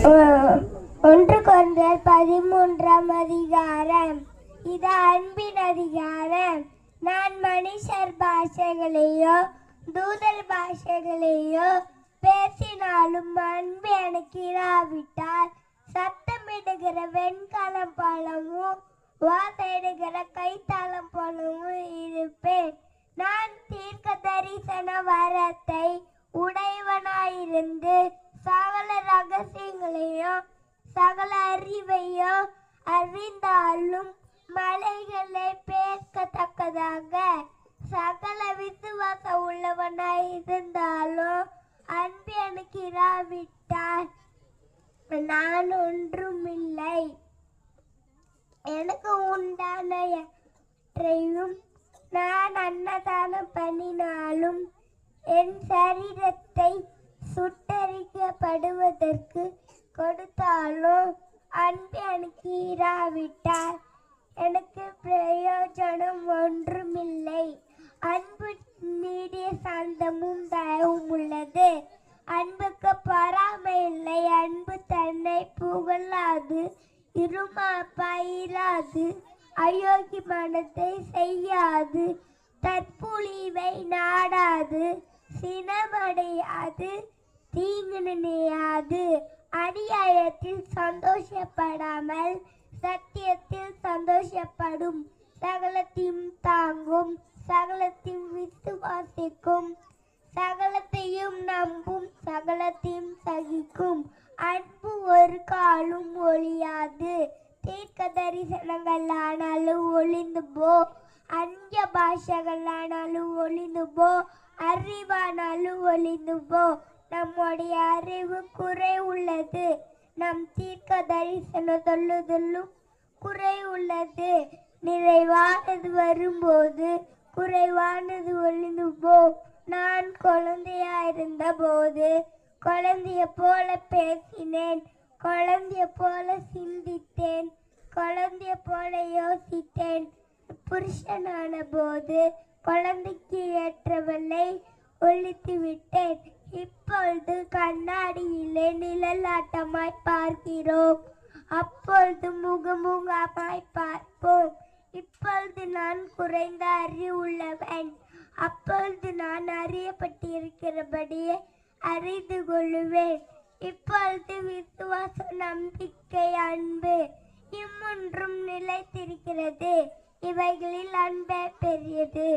ஒன்று கொண்டல் 13ஆம் அதிகாரம். இது அன்பின் அதிகாரம். நான் மனுஷர் பாஷைகளையோ தூதர் பாஷைகளையோ பேசினாலும் அன்பு எனக்கு இராவிட்டால் சத்தமிடுகிற வெண்கலம் போலவும் வாசையிடுகிற கைத்தாளம் போலவும் இருப்பேன். நான் தீர்க்க தரிசன வரத்தை உடையவனாயிருந்து சகல ரகசியங்களையும் சகல அறிவையும் அறிந்தாலும் மலைகளை பேர்க்கத்தக்கதாக சகல விசுவாசம் உள்ளவனாய் இருந்தாலும் அன்பு எனக்கு இராவிட்டால் நான் ஒன்றுமில்லை. எனக்கு உண்டானையும் நான் அன்னதானம் பண்ணினாலும் என் சரீரத்தை சுட்டரிக்கப்படுவதற்கு கொடுத்தாலும் அன்பு எனக்கு இராவிட்டால் எனக்கு பிரயோஜனம் ஒன்றுமில்லை. அன்பு நீடிய சாந்தமும் தயவும் உள்ளது. அன்புக்கு பொறாமை இல்லை. அன்பு தன்னை புகழாது, இருமாப்பாயிராது, அயோக்கியமானதை செய்யாது, தற்புழிவை நாடாது, சினமடையாது, தீங்கு நினையாது, அநியாயத்தில் சந்தோஷப்படாமல் சத்தியத்தில் சந்தோஷப்படும், சகலத்தையும் தாங்கும், சகலத்தையும் விசுவாசிக்கும், சகலத்தையும் நம்பும், சகலத்தையும் சகிக்கும். அன்பு ஒரு காலும் ஒழியாது. தீர்க்க தரிசனங்கள் ஆனாலும் ஒளிந்து போ, அந்நிய பாஷைகள் ஆனாலும் ஒளிந்து போ, அறிவானாலும் ஒளிந்து போ. நம்முடைய அறிவு குறை உள்ளது, நம் தீர்க்க தரிசனம் சொல்லுதலும் குறை உள்ளது. நிறைவானது வரும்போது குறைவானது ஒளிந்து போ. நான் குழந்தையாயிருந்த போது குழந்தைய போல பேசினேன், குழந்தைய போல சிந்தித்தேன், குழந்தைய போல யோசித்தேன். புருஷனான போது குழந்தைக்கு ஏற்றவளை ஒழித்து விட்டேன். இப்பொழுது கண்ணாடியிலே நிழலாட்டமாய் பார்க்கிறோம், அப்பொழுது முகமுகமாய் பார்ப்போம். இப்பொழுது நான் குறைந்த அறிவுள்ளவன், அப்பொழுது நான் அறியப்பட்டிருக்கிறபடியே அறிந்து கொள்ளுவேன். இப்பொழுது விசுவாசம், நம்பிக்கை, அன்பு இம்மூன்றும் நிலைத்திருக்கிறது. இவைகளில் அன்பே பெரியது.